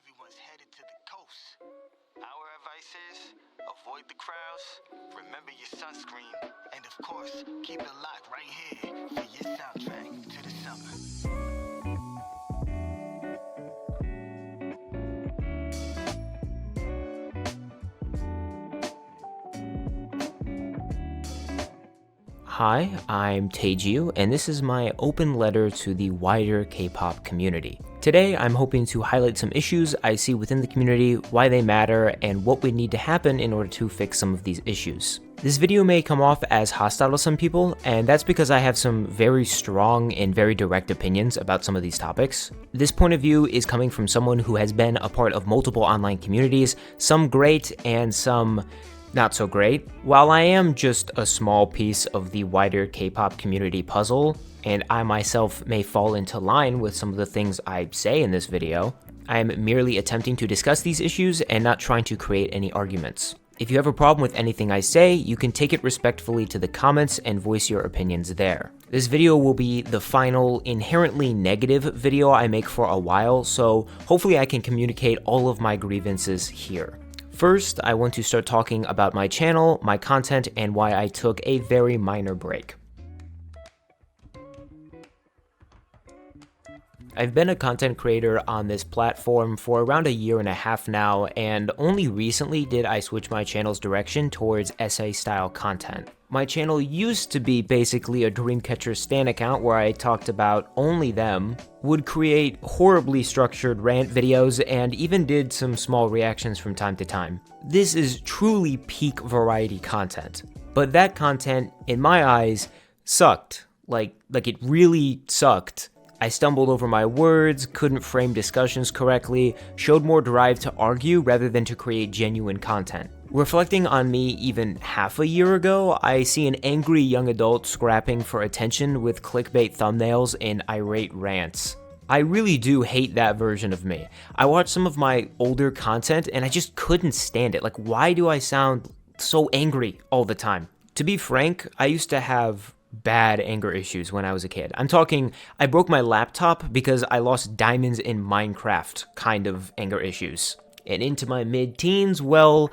everyone's headed to the coast. Our advice is, avoid the crowds, remember your sunscreen, and of course, keep it locked right here for your soundtrack to the summer. Hi, I'm Taeju, and this is my open letter to the wider K-pop community. Today, I'm hoping to highlight some issues I see within the community, why they matter, and what would need to happen in order to fix some of these issues. This video may come off as hostile to some people, and that's because I have some very strong and very direct opinions about some of these topics. This point of view is coming from someone who has been a part of multiple online communities, some great and some not so great. While I am just a small piece of the wider K-pop community puzzle, and I myself may fall into line with some of the things I say in this video, I am merely attempting to discuss these issues and not trying to create any arguments. If you have a problem with anything I say, you can take it respectfully to the comments and voice your opinions there. This video will be the final, inherently negative video I make for a while, so hopefully I can communicate all of my grievances here. First, I want to start talking about my channel, my content, and why I took a very minor break. I've been a content creator on this platform for around a year and a half now, and only recently did I switch my channel's direction towards essay-style content. My channel used to be basically a Dreamcatcher stan account where I talked about only them, would create horribly structured rant videos, and even did some small reactions from time to time. This is truly peak variety content. But that content, in my eyes, sucked. Like it really sucked. I stumbled over my words, couldn't frame discussions correctly, showed more drive to argue rather than to create genuine content. Reflecting on me even half a year ago, I see an angry young adult scrapping for attention with clickbait thumbnails and irate rants. I really do hate that version of me. I watched some of my older content and I just couldn't stand it. Like, why do I sound so angry all the time? To be frank, I used to have bad anger issues when I was a kid. I'm talking, I broke my laptop because I lost diamonds in Minecraft kind of anger issues. And into my mid-teens, well,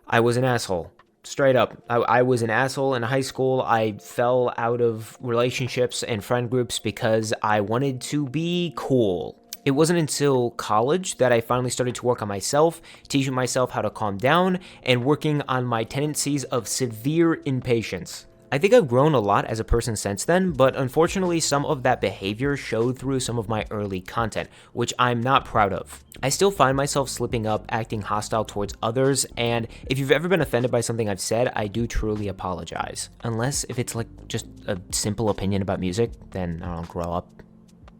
I was an asshole. Straight up. I was an asshole in high school. I fell out of relationships and friend groups because I wanted to be cool. It wasn't until college that I finally started to work on myself, teaching myself how to calm down, and working on my tendencies of severe impatience. I think I've grown a lot as a person since then, but unfortunately some of that behavior showed through some of my early content, which I'm not proud of. I still find myself slipping up, acting hostile towards others, and if you've ever been offended by something I've said, I do truly apologize. Unless if it's like just a simple opinion about music, then I don't grow up.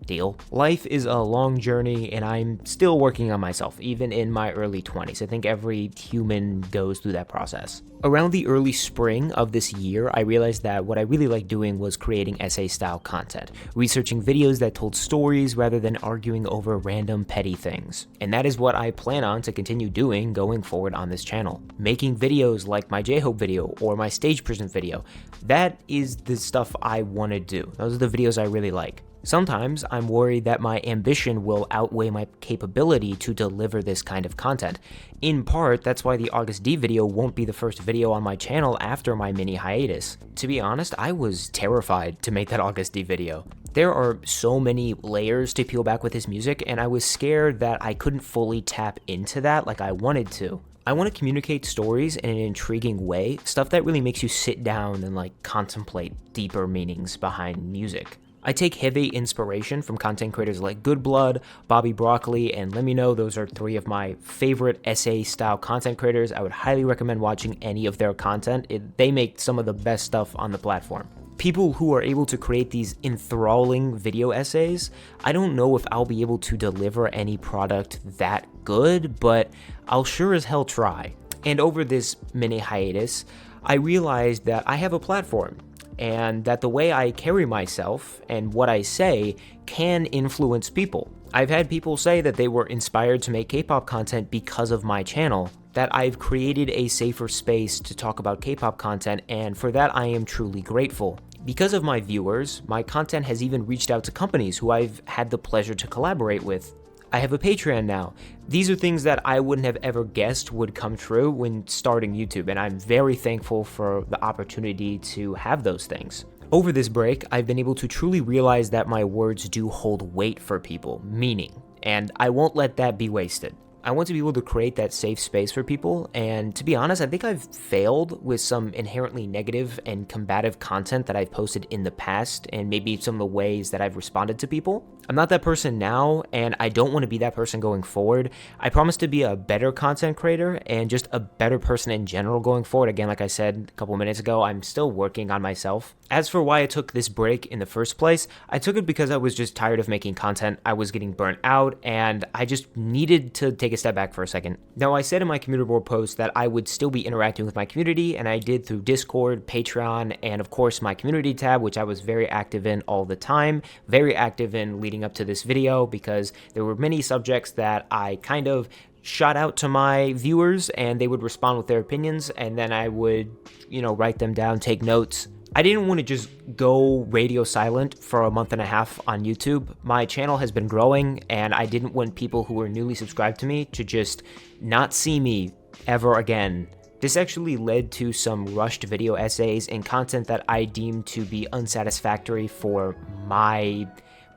Deal. Life is a long journey and I'm still working on myself, even in my early 20s. I think every human goes through that process. Around the early spring of this year, I realized that what I really liked doing was creating essay-style content, researching videos that told stories rather than arguing over random petty things. And that is what I plan on to continue doing going forward on this channel. Making videos like my J-Hope video or my Stage Present video. That is the stuff I want to do. Those are the videos I really like. Sometimes I'm worried that my ambition will outweigh my capability to deliver this kind of content. In part, that's why the August D video won't be the first video on my channel after my mini hiatus. To be honest, I was terrified to make that August D video. There are so many layers to peel back with his music, and I was scared that I couldn't fully tap into that like I wanted to. I want to communicate stories in an intriguing way, stuff that really makes you sit down and contemplate deeper meanings behind music. I take heavy inspiration from content creators like Good Blood, Bobby Broccoli, and let me know, those are three of my favorite essay-style content creators. I would highly recommend watching any of their content. They make some of the best stuff on the platform. People who are able to create these enthralling video essays, I don't know if I'll be able to deliver any product that good, but I'll sure as hell try. And over this mini hiatus, I realized that I have a platform, and that the way I carry myself and what I say can influence people. I've had people say that they were inspired to make K-pop content because of my channel, that I've created a safer space to talk about K-pop content, and for that I am truly grateful. Because of my viewers, my content has even reached out to companies who I've had the pleasure to collaborate with. I have a Patreon now. These are things that I wouldn't have ever guessed would come true when starting YouTube, and I'm very thankful for the opportunity to have those things. Over this break, I've been able to truly realize that my words do hold weight for people, meaning, and I won't let that be wasted. I want to be able to create that safe space for people, and to be honest, I think I've failed with some inherently negative and combative content that I've posted in the past, and maybe some of the ways that I've responded to people. I'm not that person now, and I don't want to be that person going forward. I promise to be a better content creator and just a better person in general going forward. Again, like I said a couple minutes ago, I'm still working on myself. As for why I took this break in the first place, I took it because I was just tired of making content. I was getting burnt out, and I just needed to take a step back for a second. Now, I said in my community board post that I would still be interacting with my community, and I did through Discord, Patreon, and of course my community tab, which I was very active in all the time, very active in leading up to this video, because there were many subjects that I kind of shot out to my viewers and they would respond with their opinions, and then I would, write them down, take notes. I didn't want to just go radio silent for a month and a half on YouTube. My channel has been growing, and I didn't want people who were newly subscribed to me to just not see me ever again. This actually led to some rushed video essays and content that I deemed to be unsatisfactory for my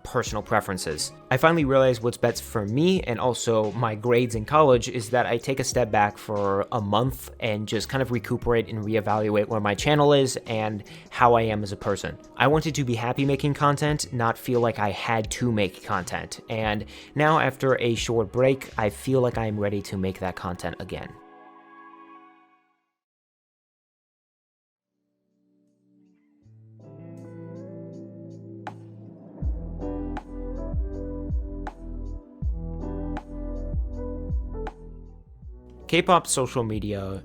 personal preferences. I finally realized what's best for me and also my grades in college is that I take a step back for a month and just kind of recuperate and reevaluate where my channel is and how I am as a person. I wanted to be happy making content, not feel like I had to make content. And now after a short break, I feel like I'm ready to make that content again. K-pop social media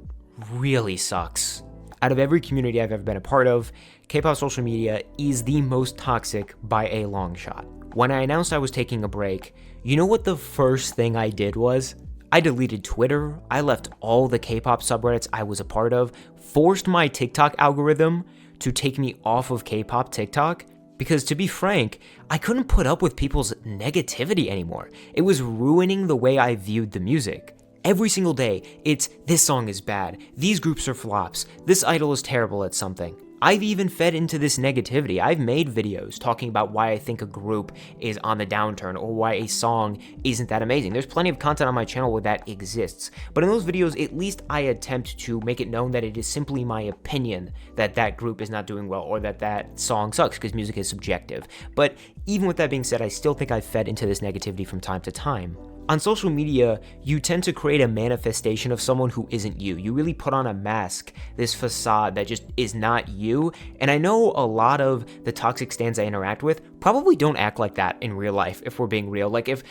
really sucks. Out of every community I've ever been a part of, K-pop social media is the most toxic by a long shot. When I announced I was taking a break, you know what the first thing I did was? I deleted Twitter, I left all the K-pop subreddits I was a part of, forced my TikTok algorithm to take me off of K-pop TikTok, because to be frank, I couldn't put up with people's negativity anymore. It was ruining the way I viewed the music. Every single day, it's this song is bad, these groups are flops, this idol is terrible at something. I've even fed into this negativity. I've made videos talking about why I think a group is on the downturn or why a song isn't that amazing. There's plenty of content on my channel where that exists. But in those videos, at least I attempt to make it known that it is simply my opinion that that group is not doing well or that that song sucks, because music is subjective. But even with that being said, I still think I've fed into this negativity from time to time. On social media, you tend to create a manifestation of someone who isn't you. You really put on a mask, this facade that just is not you. And I know a lot of the toxic stans I interact with probably don't act like that in real life, if we're being real. Like, if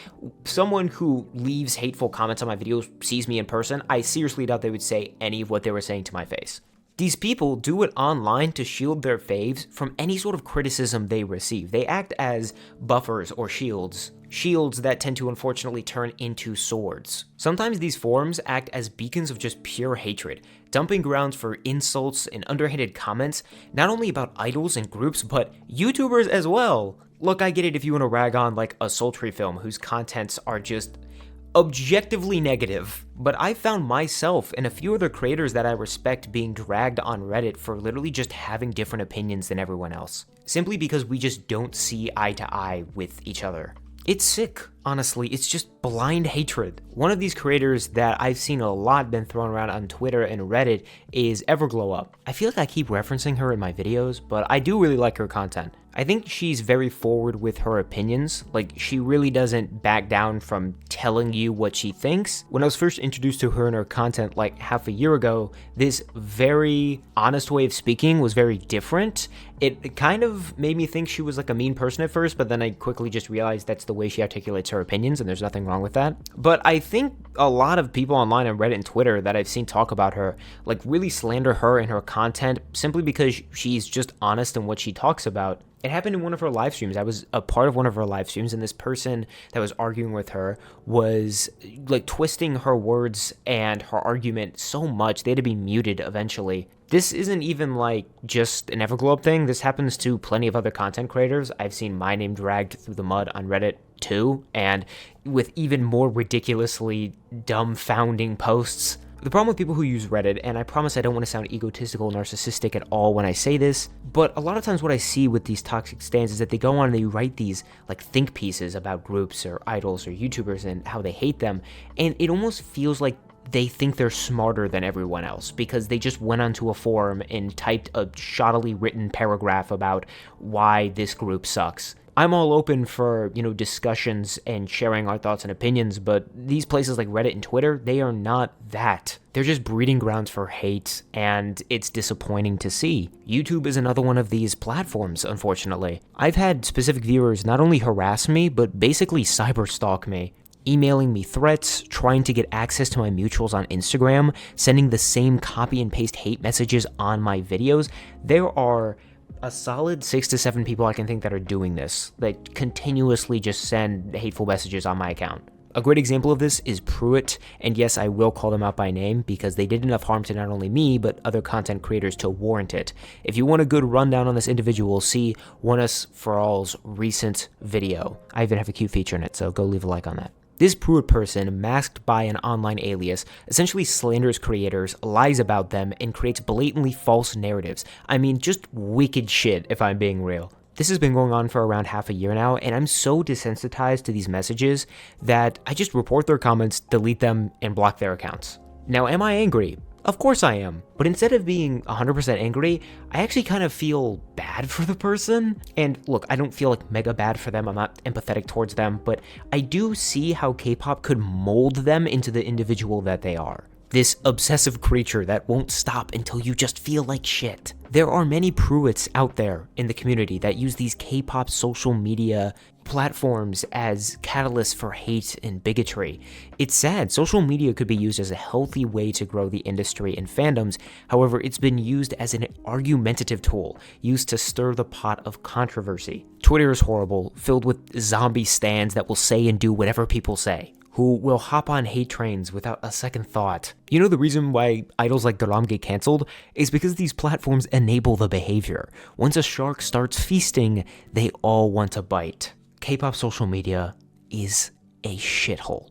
someone who leaves hateful comments on my videos sees me in person, I seriously doubt they would say any of what they were saying to my face. These people do it online to shield their faves from any sort of criticism they receive. They act as buffers or shields that tend to unfortunately turn into swords. Sometimes these forums act as beacons of just pure hatred, dumping grounds for insults and underhanded comments, not only about idols and groups, but YouTubers as well. Look, I get it if you want to rag on like a sultry film whose contents are just objectively negative, but I found myself and a few other creators that I respect being dragged on Reddit for literally just having different opinions than everyone else, simply because we just don't see eye to eye with each other. It's sick, honestly. It's just blind hatred. One of these creators that I've seen a lot been thrown around on Twitter and Reddit is EverglowUp. I feel like I keep referencing her in my videos, but I do really like her content. I think she's very forward with her opinions. Like, she really doesn't back down from telling you what she thinks. When I was first introduced to her and her content like half a year ago, this very honest way of speaking was very different. It kind of made me think she was like a mean person at first, but then I quickly just realized that's the way she articulates her opinions, and there's nothing wrong with that. But I think a lot of people online on Reddit and Twitter that I've seen talk about her, like, really slander her and her content simply because she's just honest in what she talks about. It happened in one of her live streams. I was a part of one of her live streams, and this person that was arguing with her was like twisting her words and her argument so much they had to be muted eventually. This isn't even like just an Everglow thing. This happens to plenty of other content creators. I've seen my name dragged through the mud on Reddit too, and with even more ridiculously dumbfounding posts. The problem with people who use Reddit, and I promise I don't want to sound egotistical or narcissistic at all when I say this, but a lot of times what I see with these toxic stands is that they go on and they write these like think pieces about groups or idols or YouTubers and how they hate them, and it almost feels like they think they're smarter than everyone else because they just went onto a forum and typed a shoddily written paragraph about why this group sucks. I'm all open for, discussions and sharing our thoughts and opinions, but these places like Reddit and Twitter, they are not that. They're just breeding grounds for hate, and it's disappointing to see. YouTube is another one of these platforms, unfortunately. I've had specific viewers not only harass me, but basically cyberstalk me. Emailing me threats, trying to get access to my mutuals on Instagram, sending the same copy and paste hate messages on my videos. There are a solid 6 to 7 people I can think that are doing this, that continuously just send hateful messages on my account. A great example of this is Pruitt, and yes, I will call them out by name because they did enough harm to not only me, but other content creators to warrant it. If you want a good rundown on this individual, see One Us For All's recent video. I even have a cute feature in it, so go leave a like on that. This Pruitt person, masked by an online alias, essentially slanders creators, lies about them, and creates blatantly false narratives. I mean, just wicked shit, if I'm being real. This has been going on for around half a year now, and I'm so desensitized to these messages that I just report their comments, delete them, and block their accounts. Now, am I angry? Of course I am, but instead of being 100% angry, I actually kind of feel bad for the person. And look, I don't feel like mega bad for them, I'm not empathetic towards them, but I do see how K-pop could mold them into the individual that they are. This obsessive creature that won't stop until you just feel like shit. There are many Pruitts out there in the community that use these K-pop social media platforms as catalysts for hate and bigotry. It's sad. Social media could be used as a healthy way to grow the industry and fandoms. However, it's been used as an argumentative tool, used to stir the pot of controversy. Twitter is horrible, filled with zombie stans that will say and do whatever people say, who will hop on hate trains without a second thought. You know the reason why idols like Garam get canceled is because these platforms enable the behavior. Once a shark starts feasting, they all want to bite. K-pop social media is a shithole.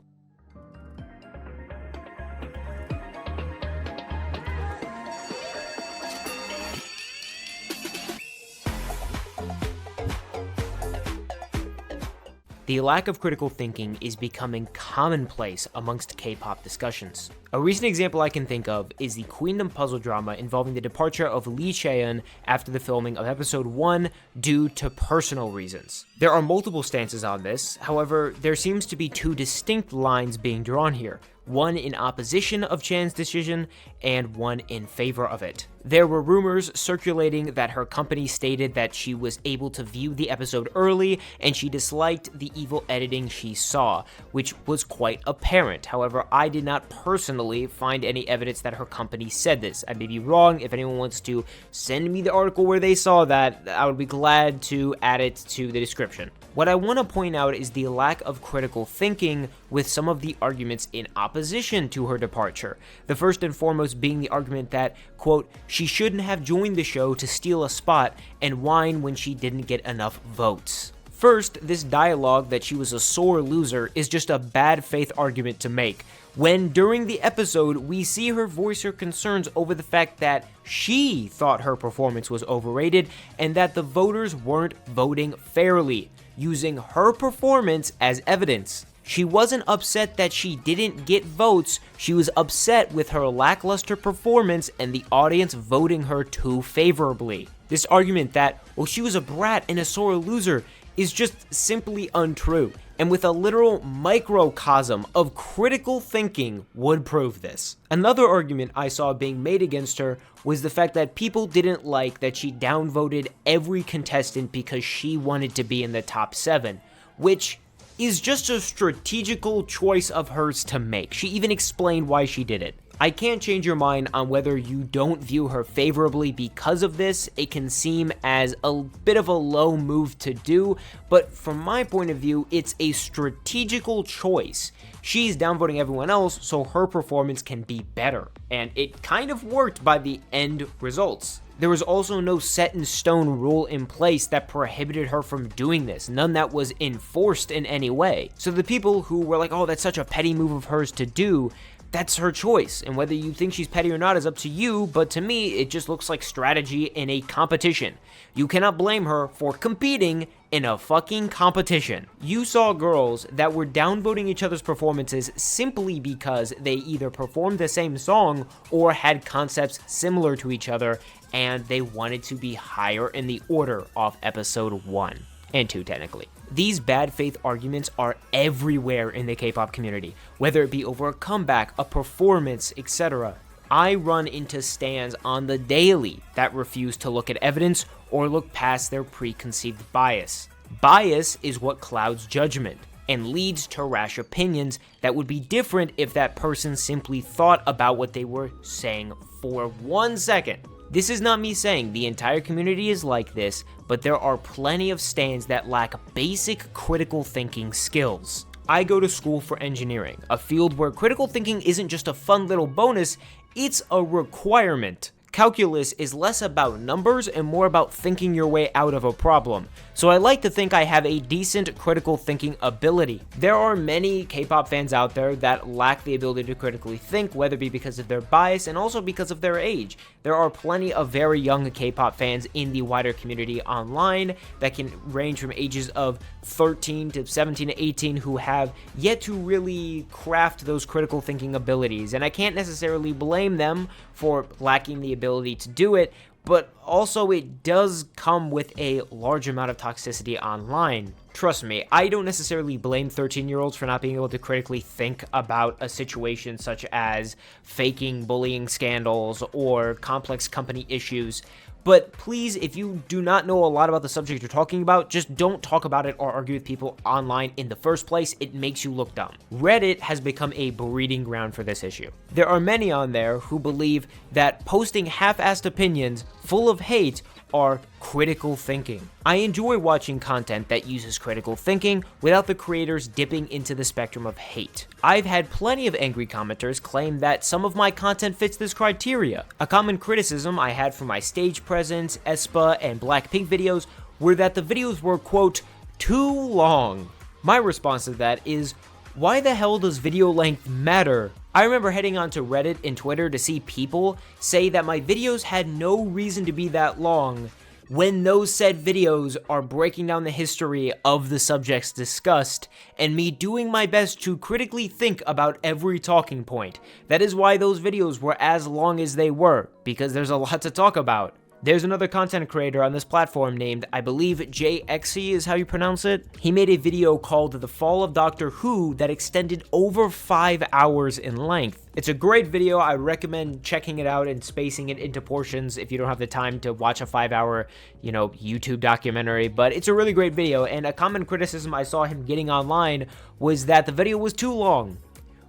The lack of critical thinking is becoming commonplace amongst K-pop discussions. A recent example I can think of is the Queendom puzzle drama involving the departure of Lee Chaeyeon after the filming of episode 1 due to personal reasons. There are multiple stances on this, however, there seems to be 2 distinct lines being drawn here. One in opposition of Chan's decision, and one in favor of it. There were rumors circulating that her company stated that she was able to view the episode early, and she disliked the evil editing she saw, which was quite apparent. However, I did not personally find any evidence that her company said this. I may be wrong. If anyone wants to send me the article where they saw that, I would be glad to add it to the description. What I want to point out is the lack of critical thinking with some of the arguments in opposition to her departure. The first and foremost being the argument that, quote, she shouldn't have joined the show to steal a spot and whine when she didn't get enough votes. First, this dialogue that she was a sore loser is just a bad faith argument to make, when during the episode we see her voice her concerns over the fact that she thought her performance was overrated and that the voters weren't voting fairly, using her performance as evidence. She wasn't upset that she didn't get votes, she was upset with her lackluster performance and the audience voting her too favorably. This argument that, well, she was a brat and a sore loser is just simply untrue, and with a literal microcosm of critical thinking would prove this. Another argument I saw being made against her was the fact that people didn't like that she downvoted every contestant because she wanted to be in the top 7, which is just a strategical choice of hers to make. She even explained why she did it. I can't change your mind on whether you don't view her favorably because of this. It can seem as a bit of a low move to do, but from my point of view, it's a strategical choice. She's downvoting everyone else so her performance can be better, and it kind of worked by the end results. There was also no set in stone rule in place that prohibited her from doing this, none that was enforced in any way. So the people who were like, oh, that's such a petty move of hers to do, that's her choice, and whether you think she's petty or not is up to you, but to me, it just looks like strategy in a competition. You cannot blame her for competing in a fucking competition. You saw girls that were downvoting each other's performances simply because they either performed the same song or had concepts similar to each other, and they wanted to be higher in the order of episode 1 and 2 technically. These bad faith arguments are everywhere in the K-pop community, whether it be over a comeback, a performance, etc. I run into stans on the daily that refuse to look at evidence or look past their preconceived bias. Bias is what clouds judgment and leads to rash opinions that would be different if that person simply thought about what they were saying for 1 second. This is not me saying the entire community is like this, but there are plenty of stans that lack basic critical thinking skills. I go to school for engineering, a field where critical thinking isn't just a fun little bonus, it's a requirement. Calculus is less about numbers and more about thinking your way out of a problem, so I like to think I have a decent critical thinking ability. There are many K-pop fans out there that lack the ability to critically think, whether it be because of their bias and also because of their age. There are plenty of very young K-pop fans in the wider community online that can range from ages of 13 to 17 to 18 who have yet to really craft those critical thinking abilities, and I can't necessarily blame them for lacking the ability to do it, but also it does come with a large amount of toxicity online. Trust me, I don't necessarily blame 13-year-olds for not being able to critically think about a situation such as faking bullying scandals or complex company issues. But please, if you do not know a lot about the subject you're talking about, just don't talk about it or argue with people online in the first place. It makes you look dumb. Reddit has become a breeding ground for this issue. There are many on there who believe that posting half-assed opinions full of hate are critical thinking. I enjoy watching content that uses critical thinking without the creators dipping into the spectrum of hate. I've had plenty of angry commenters claim that some of my content fits this criteria. A common criticism I had for my stage presence, aespa, and Blackpink videos were that the videos were, quote, too long. My response to that is, why the hell does video length matter? I remember heading onto Reddit and Twitter to see people say that my videos had no reason to be that long, when those said videos are breaking down the history of the subjects discussed, and me doing my best to critically think about every talking point. That is why those videos were as long as they were, because there's a lot to talk about. There's another content creator on this platform named, I believe, JXE is how you pronounce it. He made a video called The Fall of Doctor Who that extended over 5 hours in length. It's a great video. I recommend checking it out and spacing it into portions if you don't have the time to watch a 5-hour, YouTube documentary, but it's a really great video, and a common criticism I saw him getting online was that the video was too long.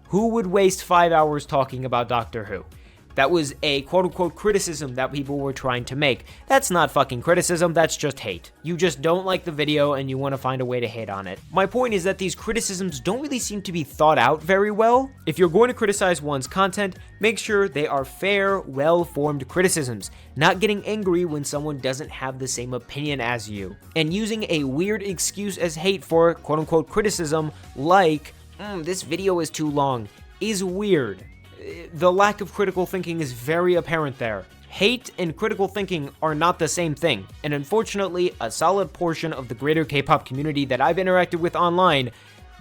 Who would waste 5 hours talking about Doctor Who? That was a quote-unquote criticism that people were trying to make. That's not fucking criticism, that's just hate. You just don't like the video and you want to find a way to hate on it. My point is that these criticisms don't really seem to be thought out very well. If you're going to criticize one's content, make sure they are fair, well-formed criticisms, not getting angry when someone doesn't have the same opinion as you, and using a weird excuse as hate for quote-unquote criticism like, this video is too long, is weird. The lack of critical thinking is very apparent there. Hate and critical thinking are not the same thing, and unfortunately, a solid portion of the greater K-pop community that I've interacted with online,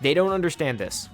they don't understand this.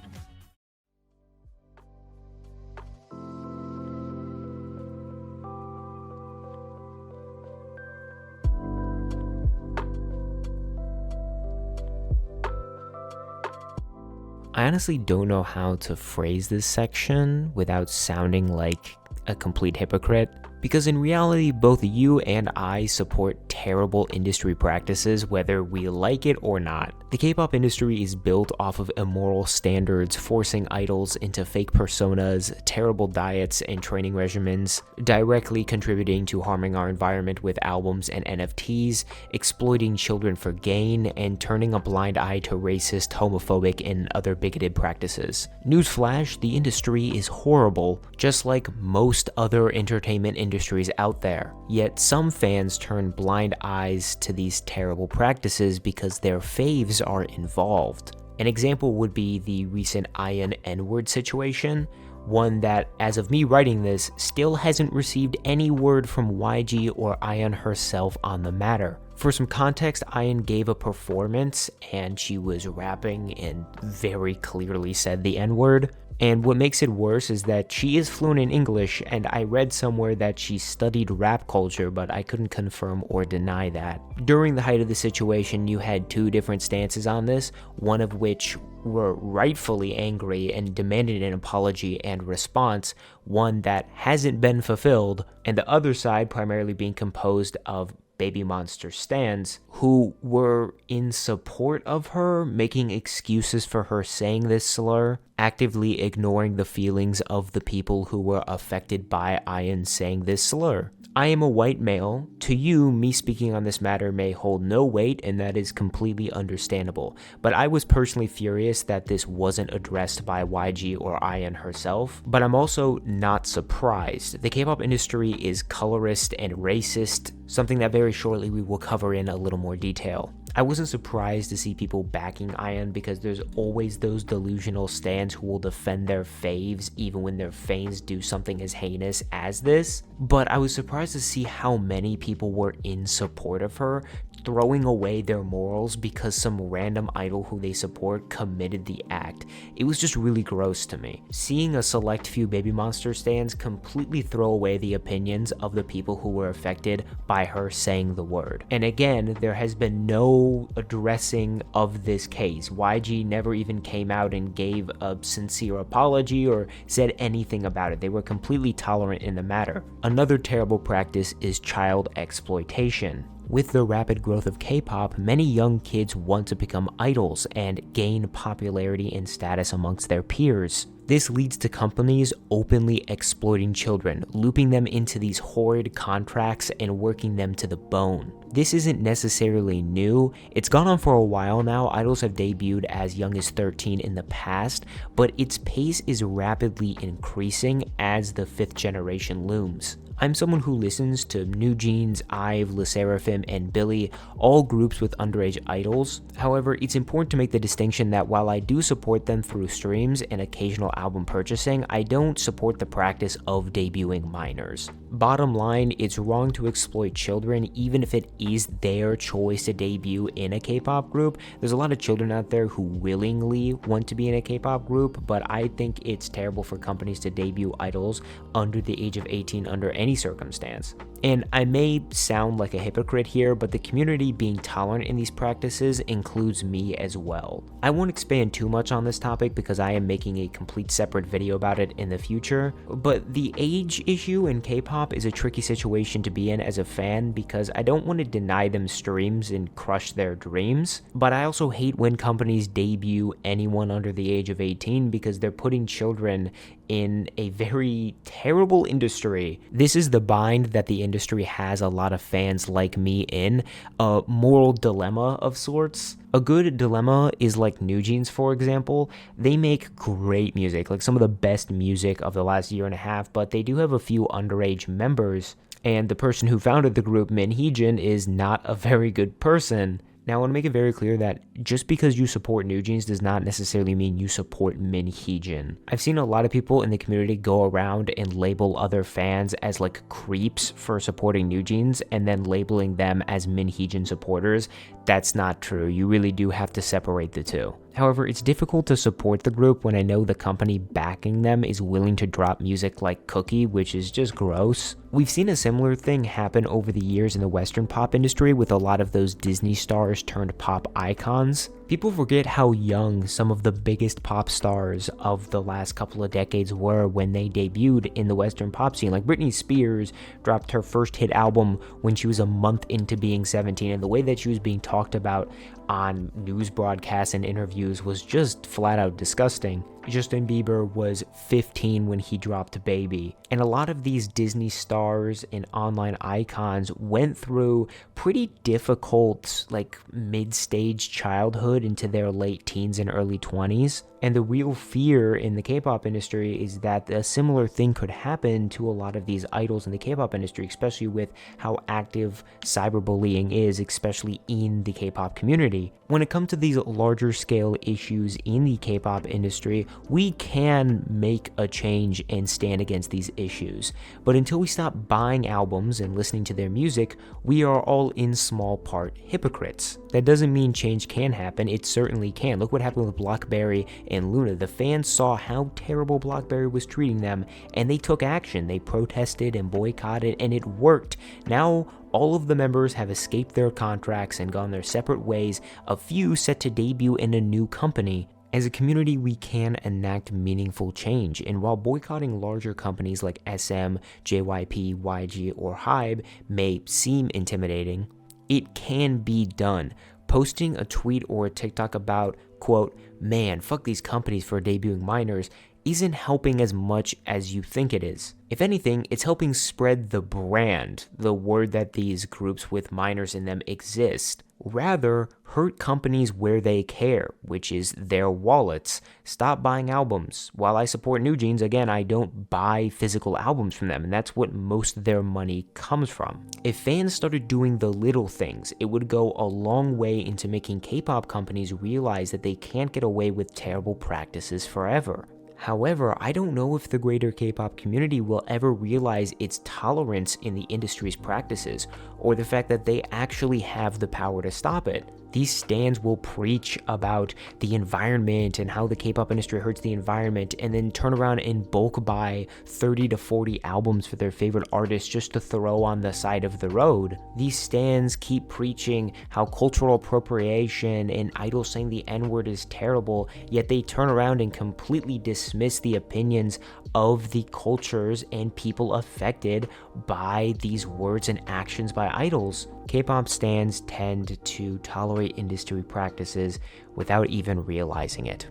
I honestly don't know how to phrase this section without sounding like a complete hypocrite, because in reality, both you and I support terrible industry practices whether we like it or not. The K-pop industry is built off of immoral standards, forcing idols into fake personas, terrible diets and training regimens, directly contributing to harming our environment with albums and NFTs, exploiting children for gain, and turning a blind eye to racist, homophobic, and other bigoted practices. Newsflash, the industry is horrible, just like most other entertainment industries out there. Yet some fans turn blind eyes to these terrible practices because their faves are involved. An example would be the recent Ian N-word situation, one that, as of me writing this, still hasn't received any word from YG or Ian herself on the matter. For some context, Ian gave a performance and she was rapping and very clearly said the N-word. And what makes it worse is that she is fluent in English, and I read somewhere that she studied rap culture, but I couldn't confirm or deny that. During the height of the situation, you had two different stances on this, one of which were rightfully angry and demanded an apology and response, one that hasn't been fulfilled, and the other side primarily being composed of Baby Monster stans who were in support of her, making excuses for her saying this slur, actively ignoring the feelings of the people who were affected by Ian saying this slur. I am a white male. To you, me speaking on this matter may hold no weight, and that is completely understandable. But I was personally furious that this wasn't addressed by YG or Ian herself. But I'm also not surprised. The K-pop industry is colorist and racist, something that very shortly we will cover in a little more detail. I wasn't surprised to see people backing Ian because there's always those delusional stans who will defend their faves even when their faves do something as heinous as this. But I was surprised to see how many people were in support of her, throwing away their morals because some random idol who they support committed the act. It was just really gross to me. Seeing a select few Baby Monster stans completely throw away the opinions of the people who were affected by her saying the word. And again, there has been no addressing of this case. YG never even came out and gave a sincere apology or said anything about it. They were completely tolerant in the matter. Another terrible practice is child exploitation. With the rapid growth of K-pop, many young kids want to become idols and gain popularity and status amongst their peers. This leads to companies openly exploiting children, looping them into these horrid contracts and working them to the bone. This isn't necessarily new. It's gone on for a while now. Idols have debuted as young as 13 in the past, but its pace is rapidly increasing as the fifth generation looms. I'm someone who listens to New Jeans, IVE, LE SSERAFIM, and Billy, all groups with underage idols. However, it's important to make the distinction that while I do support them through streams and occasional album purchasing, I don't support the practice of debuting minors. Bottom line, it's wrong to exploit children even if it is their choice to debut in a K-pop group. There's a lot of children out there who willingly want to be in a K-pop group, but I think it's terrible for companies to debut idols under the age of 18 under any circumstance. And I may sound like a hypocrite here, but the community being tolerant in these practices includes me as well. I won't expand too much on this topic because I am making a complete separate video about it in the future, but the age issue in K-pop is a tricky situation to be in as a fan because I don't want to deny them streams and crush their dreams, but I also hate when companies debut anyone under the age of 18 because they're putting children in a very terrible industry. This is the bind that the industry has a lot of fans like me in, a moral dilemma of sorts. A good dilemma is like New Jeans, for example. They make great music, like some of the best music of the last year and a half, but they do have a few underage members, and the person who founded the group, Min Hee-jin, is not a very good person. Now, I want to make it very clear that just because you support New Jeans does not necessarily mean you support Min Hee-jin. I've seen a lot of people in the community go around and label other fans as like creeps for supporting New Jeans and then labeling them as Min Hee-jin supporters. That's not true. You really do have to separate the two. However, it's difficult to support the group when I know the company backing them is willing to drop music like Cookie, which is just gross. We've seen a similar thing happen over the years in the Western pop industry with a lot of those Disney stars turned pop icons. People forget how young some of the biggest pop stars of the last couple of decades were when they debuted in the Western pop scene. Like Britney Spears dropped her first hit album when she was a month into being 17, and the way that she was being talked about on news broadcasts and interviews was just flat out disgusting. Justin Bieber was 15 when he dropped Baby, and a lot of these Disney stars and online icons went through pretty difficult, like, mid-stage childhood into their late teens and early 20s. And the real fear in the K-pop industry is that a similar thing could happen to a lot of these idols in the K-pop industry, especially with how active cyberbullying is, especially in the K-pop community. When it comes to these larger scale issues in the K-pop industry, we can make a change and stand against these issues. But until we stop buying albums and listening to their music, we are all in small part hypocrites. That doesn't mean change can happen, it certainly can. Look what happened with Blockberry and Luna. The fans saw how terrible Blockberry was treating them, and they took action. They protested and boycotted, and it worked. Now, all of the members have escaped their contracts and gone their separate ways, a few set to debut in a new company. As a community, we can enact meaningful change, and while boycotting larger companies like SM, JYP, YG, or HYBE may seem intimidating, it can be done. Posting a tweet or a TikTok about, quote, "Man, fuck these companies for debuting minors," isn't helping as much as you think it is. If anything, it's helping spread the brand, the word that these groups with minors in them exist. Rather, hurt companies where they care, which is their wallets. Stop buying albums. While I support New Jeans, again, I don't buy physical albums from them, and that's what most of their money comes from. If fans started doing the little things, it would go a long way into making K-pop companies realize that they can't get away with terrible practices forever. However, I don't know if the greater K-pop community will ever realize its tolerance in the industry's practices, or the fact that they actually have the power to stop it. These stans will preach about the environment and how the K-pop industry hurts the environment, and then turn around and bulk buy 30 to 40 albums for their favorite artists just to throw on the side of the road. These stans keep preaching how cultural appropriation and idols saying the N-word is terrible, yet they turn around and completely dismiss the opinions of the cultures and people affected by these words and actions by idols. K-pop stans tend to tolerate industry practices without even realizing it.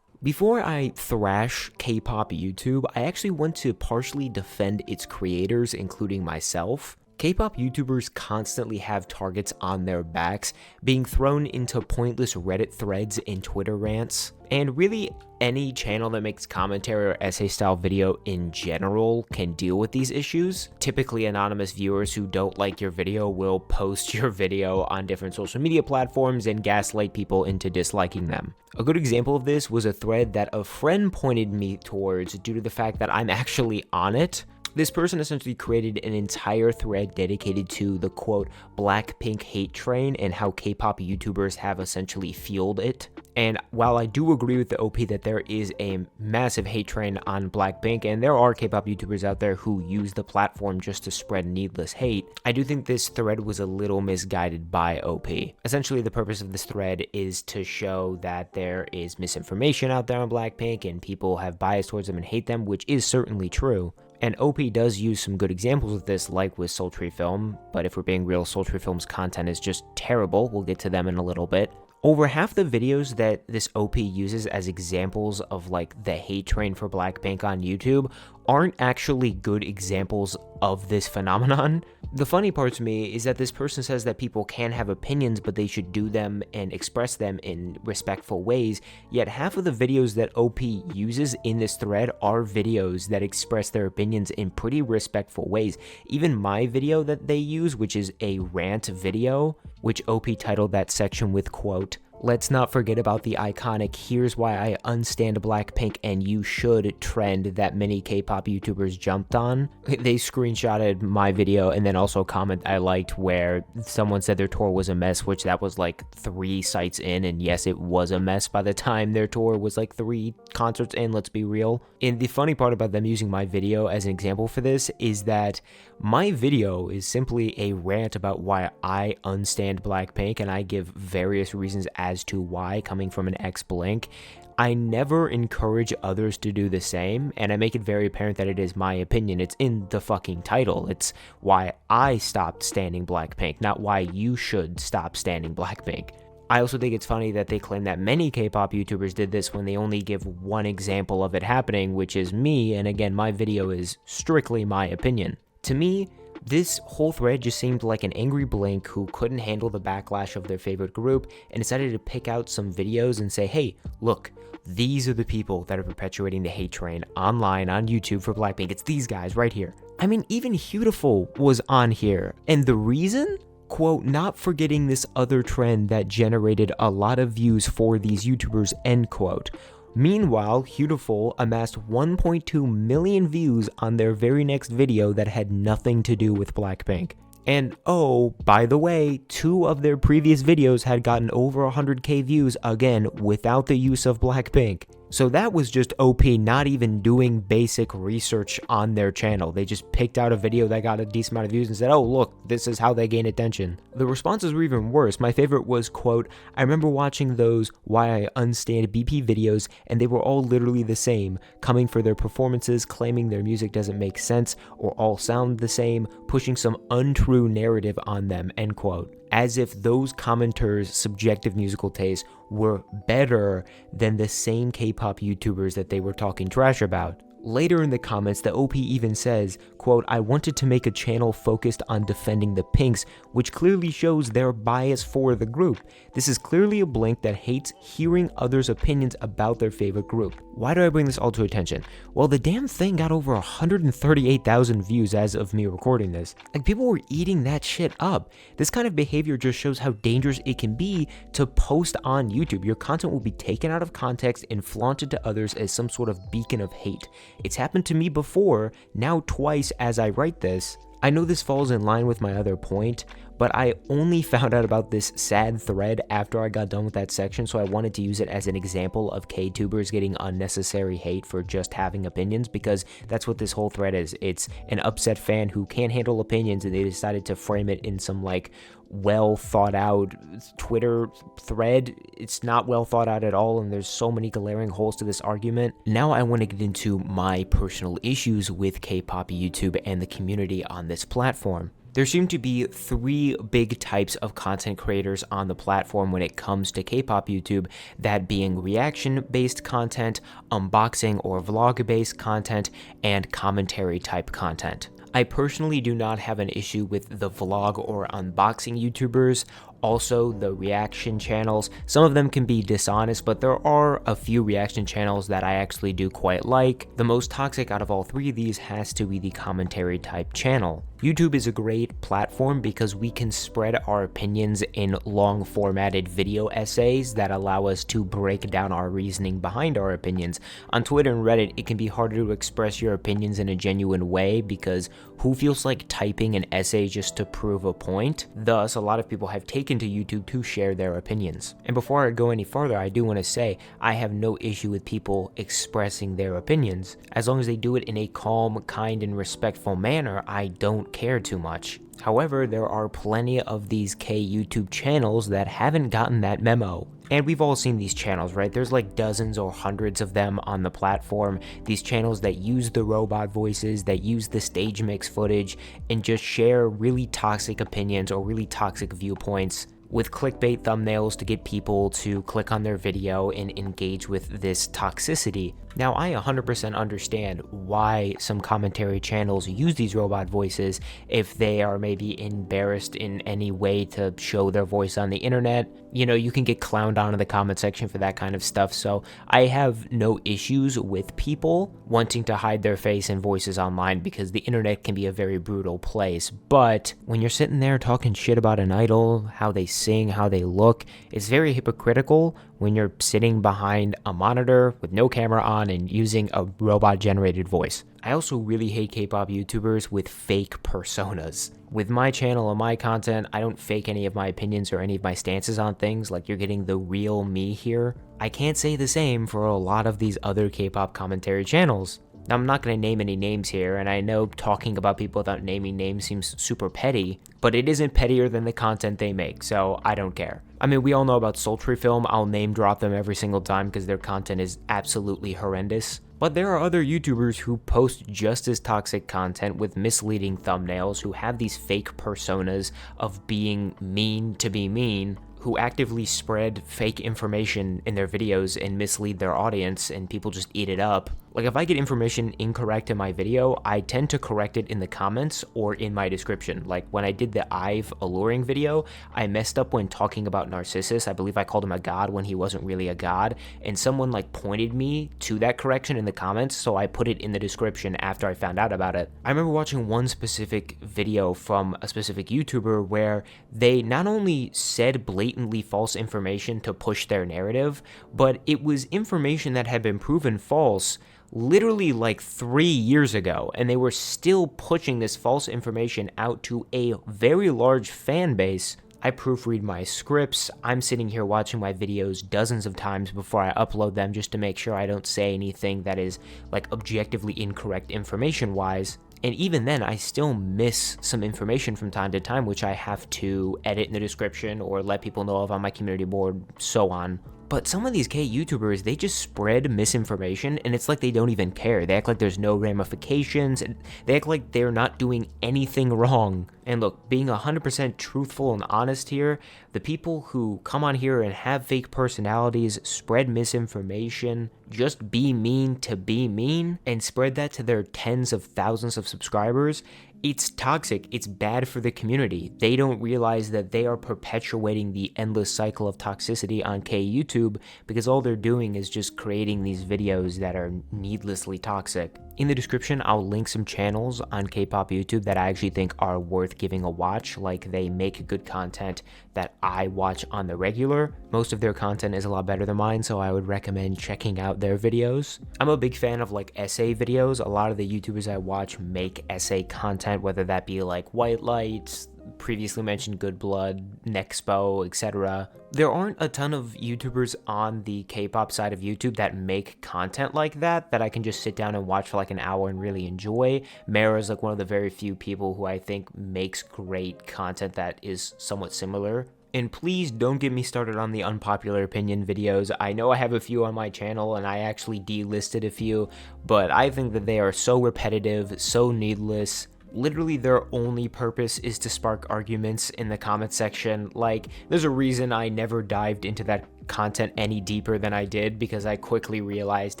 Before I thrash K-pop YouTube, I actually want to partially defend its creators, including myself. K-pop YouTubers constantly have targets on their backs, being thrown into pointless Reddit threads and Twitter rants. And really, any channel that makes commentary or essay-style video in general can deal with these issues. Typically, anonymous viewers who don't like your video will post your video on different social media platforms and gaslight people into disliking them. A good example of this was a thread that a friend pointed me towards due to the fact that I'm actually on it. This person essentially created an entire thread dedicated to the, quote, Blackpink hate train and how K-pop YouTubers have essentially fueled it. And while I do agree with the OP that there is a massive hate train on Blackpink, and there are K-pop YouTubers out there who use the platform just to spread needless hate, I do think this thread was a little misguided by OP. Essentially, the purpose of this thread is to show that there is misinformation out there on Blackpink and people have bias towards them and hate them, which is certainly true. And OP does use some good examples of this, like with Sultry Film, but if we're being real, Sultry Film's content is just terrible. We'll get to them in a little bit. Over half the videos that this OP uses as examples of like the hate train for Blackpink on YouTube aren't actually good examples of this phenomenon. The funny part to me is that this person says that people can have opinions, but they should do them and express them in respectful ways, yet half of the videos that OP uses in this thread are videos that express their opinions in pretty respectful ways. Even my video that they use, which is a rant video, which OP titled that section with, quote, Let's not forget about the iconic "here's why I unstand Blackpink and you should" trend that many K-pop YouTubers jumped on. They screenshotted my video and then also a comment I liked where someone said their tour was a mess, which that was like 3 sites in, and yes, it was a mess by the time their tour was like 3 concerts in, let's be real. And the funny part about them using my video as an example for this is that my video is simply a rant about why I unstand Blackpink, and I give various reasons as to why, coming from an ex-Blink. I never encourage others to do the same, and I make it very apparent that it is my opinion. It's in the fucking title. It's why I stopped standing Blackpink, not why you should stop standing Blackpink. I also think it's funny that they claim that many K-pop YouTubers did this when they only give one example of it happening, which is me, and again, my video is strictly my opinion. To me, this whole thread just seemed like an angry Blink who couldn't handle the backlash of their favorite group and decided to pick out some videos and say, hey, look, these are the people that are perpetuating the hate train online on YouTube for Blackpink. It's these guys right here. I mean, even Beautiful was on here. And the reason? Quote, not forgetting this other trend that generated a lot of views for these YouTubers, end quote. Meanwhile, Beautiful amassed 1.2 million views on their very next video that had nothing to do with Blackpink. And oh, by the way, 2 of their previous videos had gotten over 100k views, again, without the use of Blackpink. So that was just OP not even doing basic research on their channel. They just picked out a video that got a decent amount of views and said, oh look, this is how they gain attention. The responses were even worse. My favorite was, quote, I remember watching those Why I Unstand BP videos and they were all literally the same, coming for their performances, claiming their music doesn't make sense or all sound the same, pushing some untrue narrative on them, end quote. As if those commenters' subjective musical tastes were better than the same K-pop YouTubers that they were talking trash about. Later in the comments, the OP even says, quote, I wanted to make a channel focused on defending the Pinks, which clearly shows their bias for the group. This is clearly a Blink that hates hearing others' opinions about their favorite group. Why do I bring this all to attention? Well, the damn thing got over 138,000 views as of me recording this. Like, people were eating that shit up. This kind of behavior just shows how dangerous it can be to post on YouTube. Your content will be taken out of context and flaunted to others as some sort of beacon of hate. It's happened to me before, now twice as I write this. I know this falls in line with my other point, but I only found out about this sad thread after I got done with that section, so I wanted to use it as an example of K-tubers getting unnecessary hate for just having opinions, because that's what this whole thread is. It's an upset fan who can't handle opinions, and they decided to frame it in some, like, well thought out Twitter thread. It's not well thought out at all, and there's so many glaring holes to this argument. Now I want to get into my personal issues with K-pop YouTube and the community on this platform. There seem to be 3 big types of content creators on the platform when it comes to K-pop YouTube, that being reaction-based content, unboxing or vlog-based content, and commentary-type content. I personally do not have an issue with the vlog or unboxing YouTubers. Also, the reaction channels, some of them can be dishonest, but there are a few reaction channels that I actually do quite like. The most toxic out of all 3 of these has to be the commentary type channel. YouTube is a great platform because we can spread our opinions in long formatted video essays that allow us to break down our reasoning behind our opinions. On Twitter and Reddit, it can be harder to express your opinions in a genuine way because who feels like typing an essay just to prove a point? Thus, a lot of people have taken to YouTube to share their opinions. And before I go any further, I do want to say I have no issue with people expressing their opinions. As long as they do it in a calm, kind, and respectful manner, I don't care too much. However, there are plenty of these K YouTube channels that haven't gotten that memo. And we've all seen these channels, right? There's like dozens or hundreds of them on the platform. These channels that use the robot voices, that use the stage mix footage, and just share really toxic opinions or really toxic viewpoints with clickbait thumbnails to get people to click on their video and engage with this toxicity. Now, I 100% understand why some commentary channels use these robot voices if they are maybe embarrassed in any way to show their voice on the internet. You know, you can get clowned on in the comment section for that kind of stuff, so I have no issues with people wanting to hide their face and voices online because the internet can be a very brutal place. But when you're sitting there talking shit about an idol, how they sing, how they look. It's very hypocritical when you're sitting behind a monitor with no camera on and using a robot-generated voice. I also really hate K-pop YouTubers with fake personas. With my channel and my content, I don't fake any of my opinions or any of my stances on things, like you're getting the real me here. I can't say the same for a lot of these other K-pop commentary channels. Now, I'm not going to name any names here, and I know talking about people without naming names seems super petty, but it isn't pettier than the content they make, so I don't care. I mean, we all know about Sultry Film. I'll name drop them every single time because their content is absolutely horrendous. But there are other YouTubers who post just as toxic content with misleading thumbnails, who have these fake personas of being mean to be mean, who actively spread fake information in their videos and mislead their audience, and people just eat it up. Like, if I get information incorrect in my video, I tend to correct it in the comments or in my description. Like, when I did the Ive alluring video, I messed up when talking about Narcissus. I believe I called him a god when he wasn't really a god, and someone like pointed me to that correction in the comments, so I put it in the description after I found out about it. I remember watching one specific video from a specific YouTuber where they not only said blatantly false information to push their narrative, but it was information that had been proven false literally like 3 years ago, and they were still pushing this false information out to a very large fan base. I proofread my scripts. I'm sitting here watching my videos dozens of times before I upload them just to make sure I don't say anything that is like objectively incorrect information-wise. And even then, I still miss some information from time to time, which I have to edit in the description or let people know of on my community board, so on. But some of these K-YouTubers, they just spread misinformation, and it's like they don't even care. They act like there's no ramifications, and they act like they're not doing anything wrong. And look, being 100% truthful and honest here, the people who come on here and have fake personalities, spread misinformation, just be mean to be mean, and spread that to their tens of thousands of subscribers, it's toxic. It's bad for the community. They don't realize that they are perpetuating the endless cycle of toxicity on K-YouTube because all they're doing is just creating these videos that are needlessly toxic. In the description, I'll link some channels on K-pop YouTube that I actually think are worth giving a watch. Like, they make good content that I watch on the regular. Most of their content is a lot better than mine, so I would recommend checking out their videos. I'm a big fan of like essay videos. A lot of the YouTubers I watch make essay content, whether that be like White Light, previously mentioned Good Blood, Nexpo, etc. There aren't a ton of YouTubers on the K-pop side of YouTube that make content like that I can just sit down and watch for like an hour and really enjoy. Mara is like one of the very few people who I think makes great content that is somewhat similar. And please don't get me started on the unpopular opinion videos. I know I have a few on my channel and I actually delisted a few, but I think that they are so repetitive, so needless. Literally their only purpose is to spark arguments in the comment section. Like, there's a reason I never dived into that content any deeper than I did, because I quickly realized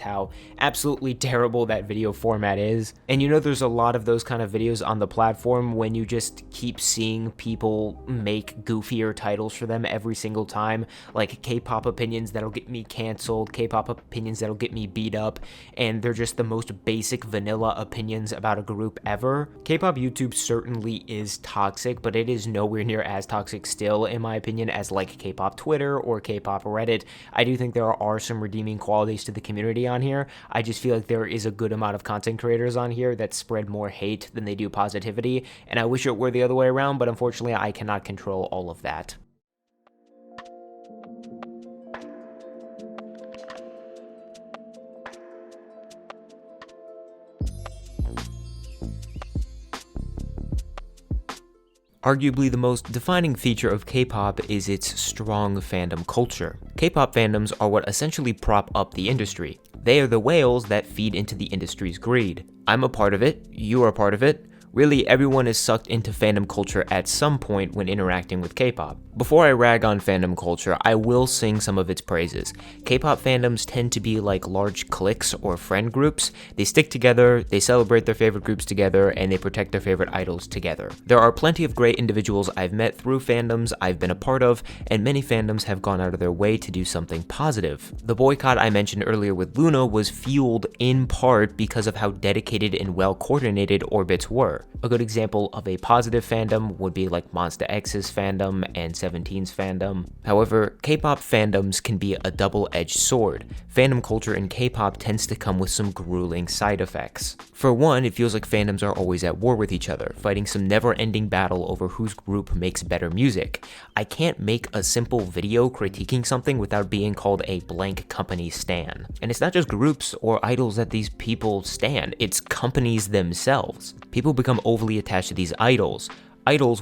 how absolutely terrible that video format is. And you know, there's a lot of those kind of videos on the platform when you just keep seeing people make goofier titles for them every single time, like K-pop opinions that'll get me canceled, K-pop opinions that'll get me beat up, and they're just the most basic vanilla opinions about a group ever. K-pop YouTube certainly is toxic, but it is nowhere near as toxic still, in my opinion, as like K-pop Twitter or K-pop Reddit. I do think there are some redeeming qualities to the community on here. I just feel like there is a good amount of content creators on here that spread more hate than they do positivity, and I wish it were the other way around, but unfortunately I cannot control all of that. Arguably the most defining feature of K-pop is its strong fandom culture. K-pop fandoms are what essentially prop up the industry. They are the whales that feed into the industry's greed. I'm a part of it, you are a part of it. Really, everyone is sucked into fandom culture at some point when interacting with K-pop. Before I rag on fandom culture, I will sing some of its praises. K-pop fandoms tend to be like large cliques or friend groups. They stick together, they celebrate their favorite groups together, and they protect their favorite idols together. There are plenty of great individuals I've met through fandoms I've been a part of, and many fandoms have gone out of their way to do something positive. The boycott I mentioned earlier with Luna was fueled in part because of how dedicated and well coordinated Orbits were. culture. A good example of a positive fandom would be like Monsta X's fandom and 17's fandom. However, K-pop fandoms can be a double-edged sword. Fandom culture in K-pop tends to come with some grueling side effects. For one, it feels like fandoms are always at war with each other, fighting some never-ending battle over whose group makes better music. I can't make a simple video critiquing something without being called a blank company stan. And it's not just groups or idols that these people stan, it's companies themselves. People become overly attached to these idols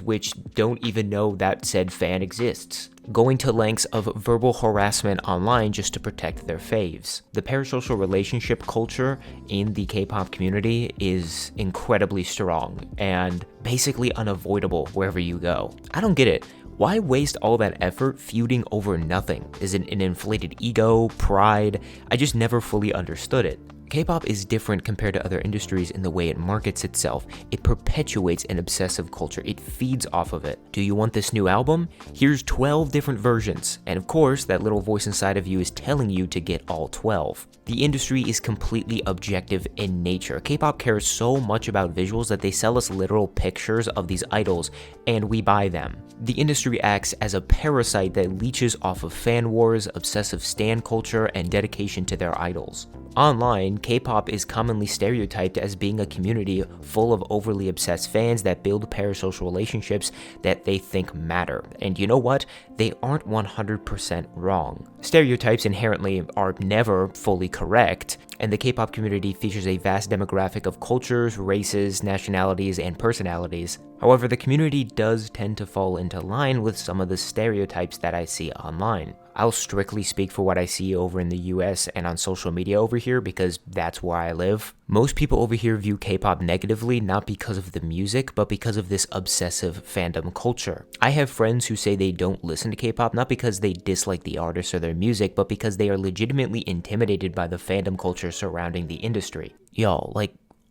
which don't even know that said fan exists, going to lengths of verbal harassment online just to protect their faves. The parasocial relationship culture in the K-pop community is incredibly strong and basically unavoidable wherever you go. I don't get it. Why waste all that effort feuding over nothing? Is it an inflated ego, pride? I just never fully understood it. K-pop is different compared to other industries in the way it markets itself. It perpetuates an obsessive culture. It feeds off of it. Do you want this new album? Here's 12 different versions. And of course, that little voice inside of you is telling you to get all 12. The industry is completely objective in nature. K-pop cares so much about visuals that they sell us literal pictures of these idols, and we buy them. The industry acts as a parasite that leeches off of fan wars, obsessive stan culture, and dedication to their idols. Online, K-pop is commonly stereotyped as being a community full of overly obsessed fans that build parasocial relationships that they think matter. And you know what? They aren't 100% wrong. Stereotypes inherently are never fully correct, and the K-pop community features a vast demographic of cultures, races, nationalities, and personalities. However, the community does tend to fall into line with some of the stereotypes that I see online. I'll strictly speak for what I see over in the US and on social media over here because that's where I live. Most people over here view K-pop negatively, not because of the music, but because of this obsessive fandom culture. I have friends who say they don't listen to K-pop not because they dislike the artists or their music, but because they are legitimately intimidated by the fandom culture surrounding the industry. Y'all,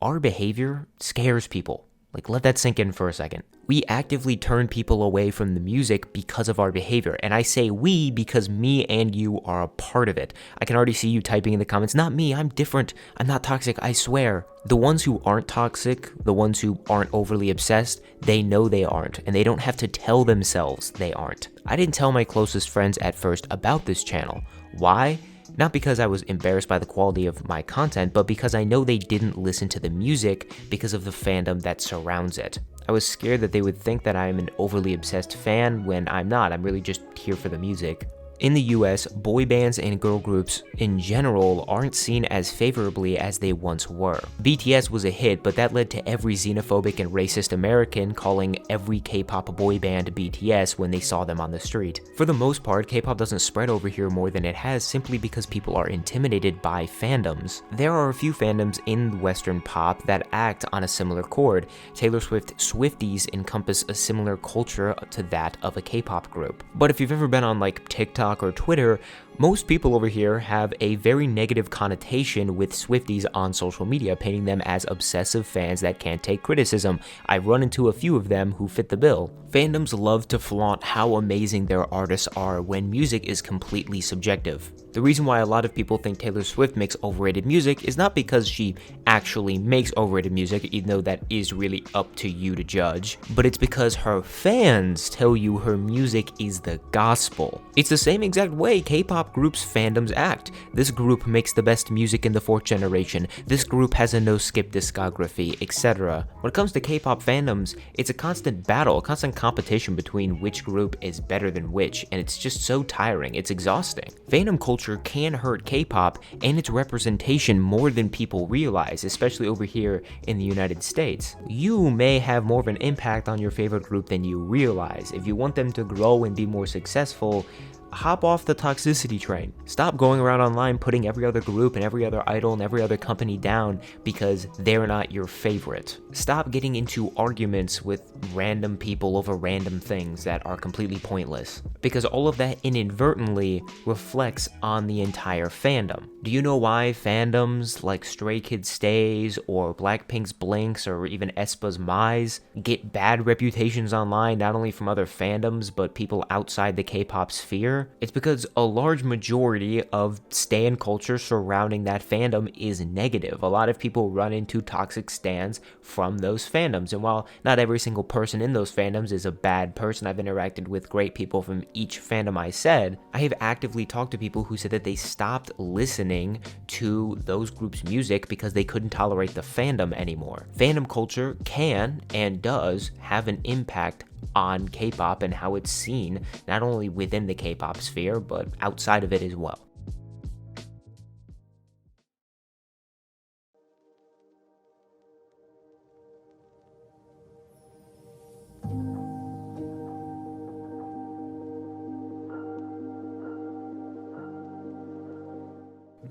our behavior scares people. Let that sink in for a second. We actively turn people away from the music because of our behavior. And I say we because me and you are a part of it. I can already see you typing in the comments, not me, I'm different, I'm not toxic, I swear. The ones who aren't toxic, the ones who aren't overly obsessed, they know they aren't, and they don't have to tell themselves they aren't. I didn't tell my closest friends at first about this channel. Why? Not because I was embarrassed by the quality of my content, but because I know they didn't listen to the music because of the fandom that surrounds it. I was scared that they would think that I'm an overly obsessed fan when I'm not. I'm really just here for the music. In the US, boy bands and girl groups in general aren't seen as favorably as they once were. BTS was a hit, but that led to every xenophobic and racist American calling every K-pop boy band BTS when they saw them on the street. For the most part, K-pop doesn't spread over here more than it has simply because people are intimidated by fandoms. There are a few fandoms in Western pop that act on a similar chord. Taylor Swift Swifties encompass a similar culture to that of a K-pop group. But if you've ever been on TikTok or Twitter, most people over here have a very negative connotation with Swifties on social media, painting them as obsessive fans that can't take criticism. I've run into a few of them who fit the bill. Fandoms love to flaunt how amazing their artists are when music is completely subjective. The reason why a lot of people think Taylor Swift makes overrated music is not because she actually makes overrated music, even though that is really up to you to judge, but it's because her fans tell you her music is the gospel. It's the same exact way K-pop groups' fandoms act. This group makes the best music in the 4th generation. This group has a no-skip discography, etc. When it comes to K-pop fandoms, it's a constant battle, a constant competition between which group is better than which, and it's just so tiring, it's exhausting. Fandom culture can hurt K-pop and its representation more than people realize, especially over here in the United States. You may have more of an impact on your favorite group than you realize. If you want them to grow and be more successful, hop off the toxicity train. Stop going around online putting every other group and every other idol and every other company down because they're not your favorite. Stop getting into arguments with random people over random things that are completely pointless, because all of that inadvertently reflects on the entire fandom. Do you know why fandoms like Stray Kids Stays or Blackpink's Blinks or even aespa's Mize get bad reputations online, not only from other fandoms but people outside the K-pop sphere? Culture? It's because a large majority of stan culture surrounding that fandom is negative. A lot of people run into toxic stans from those fandoms, and while not every single person in those fandoms is a bad person, I've interacted with great people from each fandom I have actively talked to people who said that they stopped listening to those groups' music because they couldn't tolerate the fandom anymore. Fandom culture can and does have an impact on K-pop and how it's seen, not only within the K-pop sphere, but outside of it as well.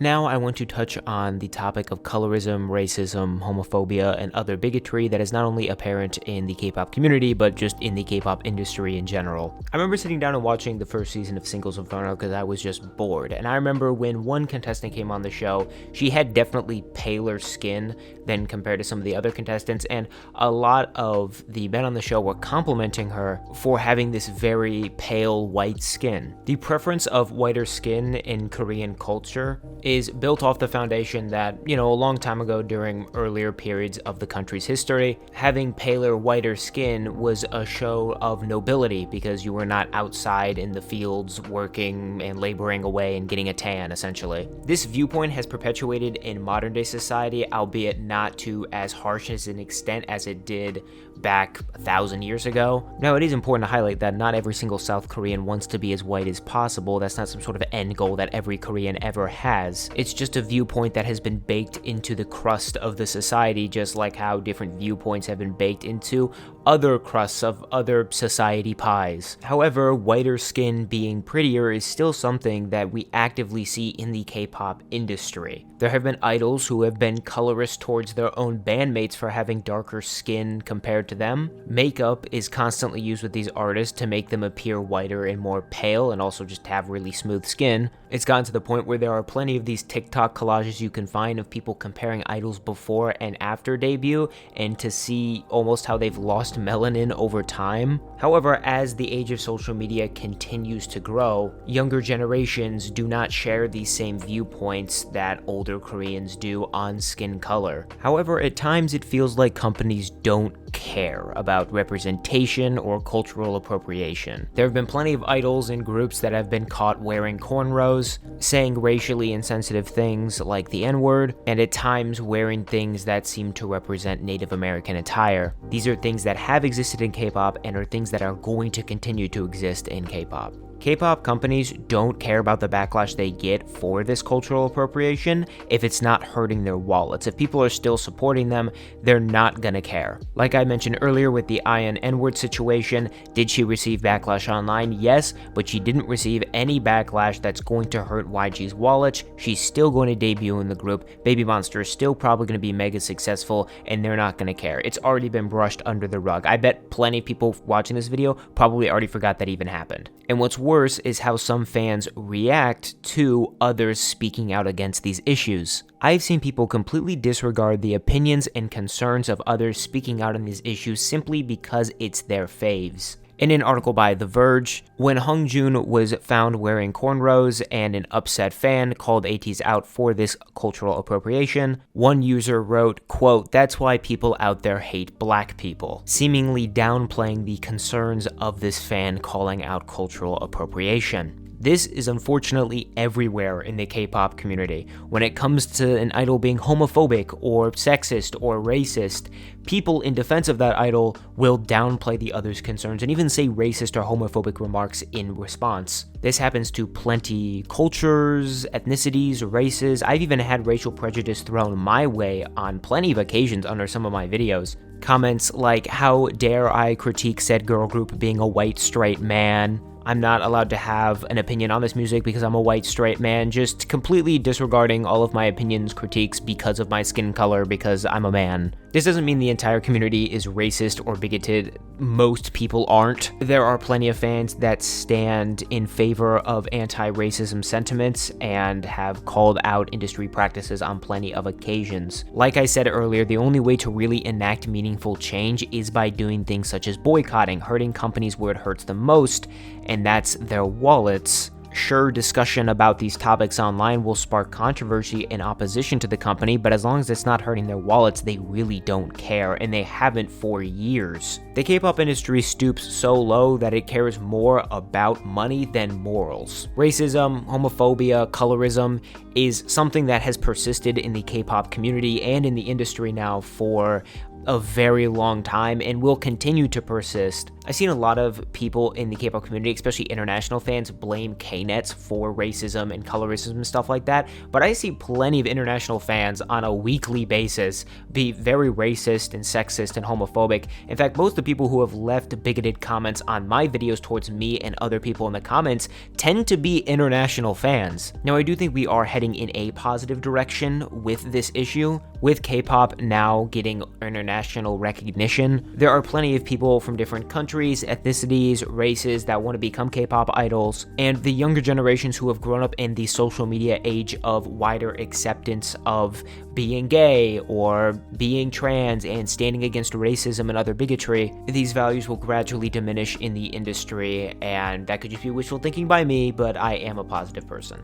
Now I want to touch on the topic of colorism, racism, homophobia, and other bigotry that is not only apparent in the K-pop community, but just in the K-pop industry in general. I remember sitting down and watching the first season of Singles Inferno because I was just bored, and I remember when one contestant came on the show, she had definitely paler skin than compared to some of the other contestants, and a lot of the men on the show were complimenting her for having this very pale white skin. The preference of whiter skin in Korean culture is built off the foundation that, a long time ago during earlier periods of the country's history, having paler, whiter skin was a show of nobility because you were not outside in the fields working and laboring away and getting a tan, essentially. This viewpoint has perpetuated in modern day society, albeit not to as harsh as an extent as it did back 1,000 years ago. Now, it is important to highlight that not every single South Korean wants to be as white as possible. That's not some sort of end goal that every Korean ever has. It's just a viewpoint that has been baked into the crust of the society, just like how different viewpoints have been baked into other crusts of other society pies. However, whiter skin being prettier is still something that we actively see in the K-pop industry. There have been idols who have been colorist towards their own bandmates for having darker skin compared to them. Makeup is constantly used with these artists to make them appear whiter and more pale, and also just have really smooth skin. It's gotten to the point where there are plenty of these TikTok collages you can find of people comparing idols before and after debut, and to see almost how they've lost melanin over time. However, as the age of social media continues to grow, younger generations do not share these same viewpoints that older Koreans do on skin color. However, at times it feels like companies don't care about representation or cultural appropriation. There have been plenty of idols and groups that have been caught wearing cornrows, saying racially insensitive things like the N-word, and at times wearing things that seem to represent Native American attire. These are things that have existed in K-pop and are things that are going to continue to exist in K-pop. K-pop companies don't care about the backlash they get for this cultural appropriation if it's not hurting their wallets. If people are still supporting them, they're not gonna care. Like I mentioned earlier with the Ion N-word situation, did she receive backlash online? Yes, but she didn't receive any backlash that's going to hurt YG's wallet. She's still going to debut in the group. Baby Monster is still probably going to be mega successful, and they're not going to care. It's already been brushed under the rug. I bet plenty of people watching this video probably already forgot that even happened. And what's worse is how some fans react to others speaking out against these issues. I've seen people completely disregard the opinions and concerns of others speaking out on these issues simply because it's their faves. In an article by The Verge, when Hongjoon was found wearing cornrows and an upset fan called ATEEZ out for this cultural appropriation, one user wrote, quote, "That's why people out there hate black people," seemingly downplaying the concerns of this fan calling out cultural appropriation. This is unfortunately everywhere in the K-pop community. When it comes to an idol being homophobic or sexist or racist, people in defense of that idol will downplay the other's concerns and even say racist or homophobic remarks in response. This happens to plenty cultures, ethnicities, races. I've even had racial prejudice thrown my way on plenty of occasions under some of my videos. Comments like, "How dare I critique said girl group being a white straight man? I'm not allowed to have an opinion on this music because I'm a white straight man," just completely disregarding all of my opinions, critiques because of my skin color because I'm a man. This doesn't mean the entire community is racist or bigoted. Most people aren't. There are plenty of fans that stand in favor of anti-racism sentiments and have called out industry practices on plenty of occasions. Like I said earlier, the only way to really enact meaningful change is by doing things such as boycotting, hurting companies where it hurts the most, and that's their wallets, Sure, discussion about these topics online will spark controversy and opposition to the company, but as long as it's not hurting their wallets, they really don't care, and they haven't for years. The K-pop industry stoops so low that it cares more about money than morals. Racism, homophobia, colorism is something that has persisted in the K-pop community and in the industry now for a very long time and will continue to persist. I've seen a lot of people in the K-pop community, especially international fans, blame K-nets for racism and colorism and stuff like that, but I see plenty of international fans on a weekly basis be very racist and sexist and homophobic. In fact, most of the people who have left bigoted comments on my videos towards me and other people in the comments tend to be international fans. Now, I do think we are heading in a positive direction with this issue. With K-pop now getting international recognition, there are plenty of people from different countries, ethnicities, races that want to become K-pop idols, and the younger generations who have grown up in the social media age of wider acceptance of being gay or being trans and standing against racism and other bigotry. These values will gradually diminish in the industry, and that could just be wishful thinking by me, but I am a positive person.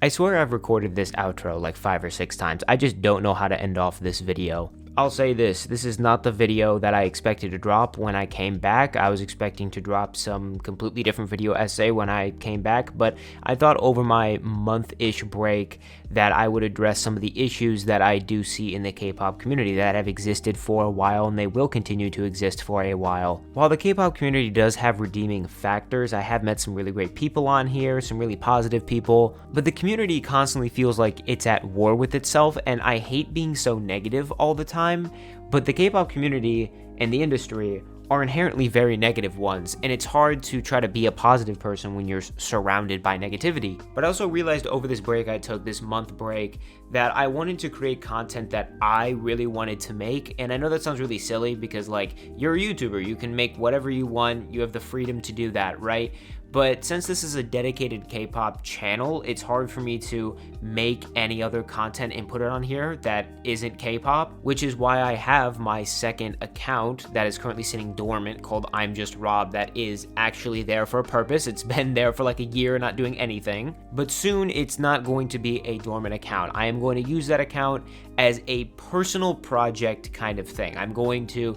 I swear I've recorded this outro like 5 or 6 times. I just don't know how to end off this video. I'll say this is not the video that I expected to drop when I came back. I was expecting to drop some completely different video essay when I came back, but I thought over my month-ish break that I would address some of the issues that I do see in the K-pop community that have existed for a while and they will continue to exist for a while. While the K-pop community does have redeeming factors, I have met some really great people on here, some really positive people, but the community constantly feels like it's at war with itself, and I hate being so negative all the time. But the K-pop community and the industry are inherently very negative ones, and it's hard to try to be a positive person when you're surrounded by negativity. But I also realized over this break I took, this month break, that I wanted to create content that I really wanted to make. And I know that sounds really silly because, like, you're a YouTuber, you can make whatever you want, you have the freedom to do that, right? But since this is a dedicated K-pop channel, it's hard for me to make any other content and put it on here that isn't K-pop, which is why I have my second account that is currently sitting dormant called I'm Just Rob that is actually there for a purpose. It's been there for like a year not doing anything, but soon it's not going to be a dormant account. I am going to use that account as a personal project kind of thing. I'm going to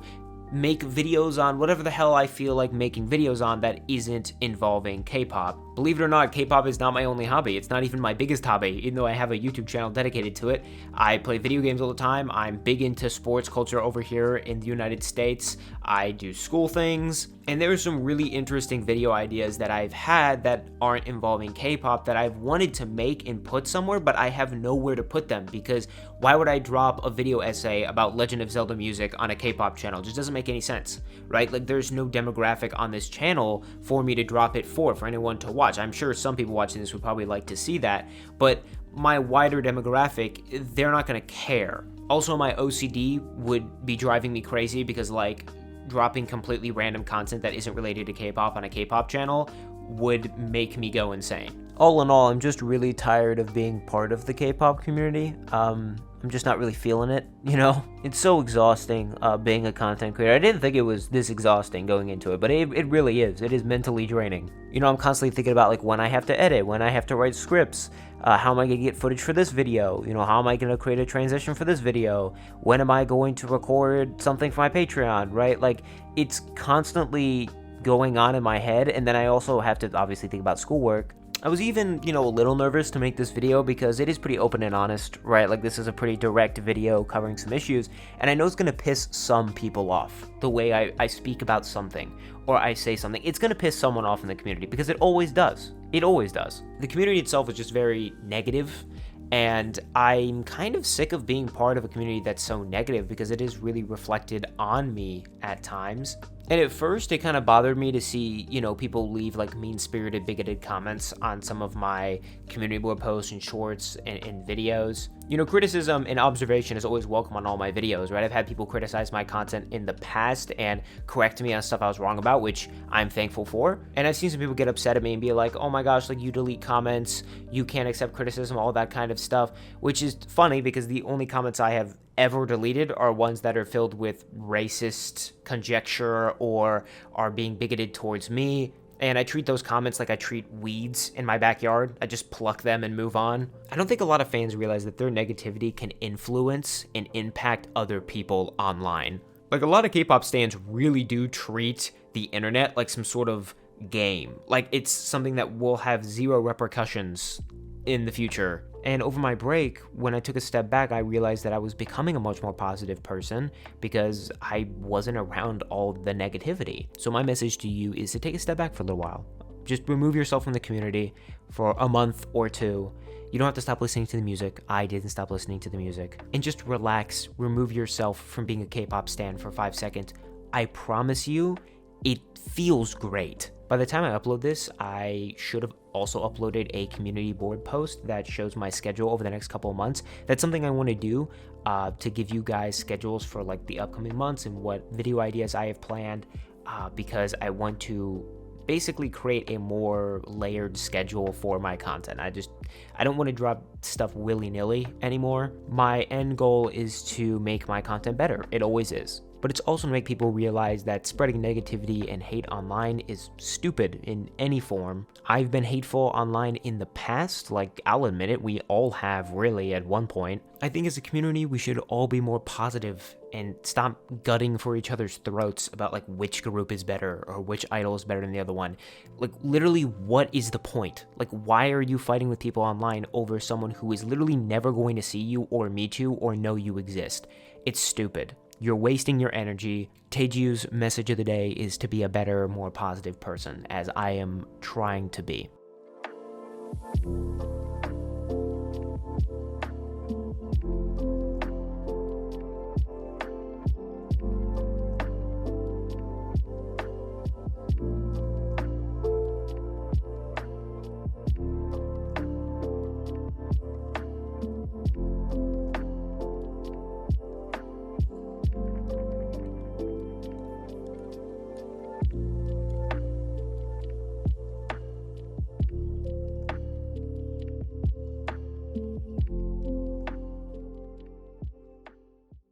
make videos on whatever the hell I feel like making videos on that isn't involving K-pop. Believe it or not, K-pop is not my only hobby. It's not even my biggest hobby, even though I have a YouTube channel dedicated to it. I play video games all the time. I'm big into sports culture over here in the United States. I do school things, and there are some really interesting video ideas that I've had that aren't involving K-pop that I've wanted to make and put somewhere, but I have nowhere to put them because why would I drop a video essay about Legend of Zelda music on a K-pop channel? It just doesn't make any sense, right? Like, there's no demographic on this channel for me to drop it for anyone to watch. I'm sure some people watching this would probably like to see that, but my wider demographic, they're not going to care. Also, my OCD would be driving me crazy because, like, dropping completely random content that isn't related to K-pop on a K-pop channel would make me go insane. All in all, I'm just really tired of being part of the K-pop community. I'm just not really feeling it, you know? It's so exhausting being a content creator. I didn't think it was this exhausting going into it, but it really is. It is mentally draining. You know, I'm constantly thinking about, like, when I have to edit, when I have to write scripts, how am I going to get footage for this video? You know, how am I going to create a transition for this video? When am I going to record something for my Patreon, right? Like, it's constantly going on in my head, and then I also have to obviously think about schoolwork. I was even, you know, a little nervous to make this video because it is pretty open and honest, right? Like, this is a pretty direct video covering some issues, and I know it's going to piss some people off the way I speak about something or I say something. It's going to piss someone off in the community because it always does. It always does. The community itself is just very negative, and I'm kind of sick of being part of a community that's so negative because it is really reflected on me at times. And at first, it kind of bothered me to see, people leave like mean-spirited, bigoted comments on some of my community board posts and shorts and videos. Criticism and observation is always welcome on all my videos, right? I've had people criticize my content in the past and correct me on stuff I was wrong about, which I'm thankful for. And I've seen some people get upset at me and be like, oh my gosh, like you delete comments, you can't accept criticism, all that kind of stuff, which is funny because the only comments I have ever deleted are ones that are filled with racist conjecture or are being bigoted towards me. And I treat those comments like I treat weeds in my backyard. I just pluck them and move on. I don't think a lot of fans realize that their negativity can influence and impact other people online. Like, a lot of K-pop stans really do treat the internet like some sort of game. Like, it's something that will have zero repercussions in the future. And over my break, when I took a step back, I realized that I was becoming a much more positive person because I wasn't around all the negativity. So my message to you is to take a step back for a little while. Just remove yourself from the community for a month or two. You don't have to stop listening to the music. I didn't stop listening to the music. And just relax, remove yourself from being a K-pop stan for 5 seconds. I promise you, it feels great. By the time I upload this, I should have also uploaded a community board post that shows my schedule over the next couple of months. That's something I want to do to give you guys schedules for like the upcoming months and what video ideas I have planned because I want to basically create a more layered schedule for my content. I don't want to drop stuff willy-nilly anymore. My end goal is to make my content better. It always is. But it's also to make people realize that spreading negativity and hate online is stupid in any form. I've been hateful online in the past, like I'll admit it, we all have really at one point. I think as a community, we should all be more positive and stop gutting for each other's throats about like which group is better or which idol is better than the other one. Like literally, what is the point? Like, why are you fighting with people online over someone who is literally never going to see you or meet you or know you exist? It's stupid. You're wasting your energy. Taeju's message of the day is to be a better, more positive person, as I am trying to be.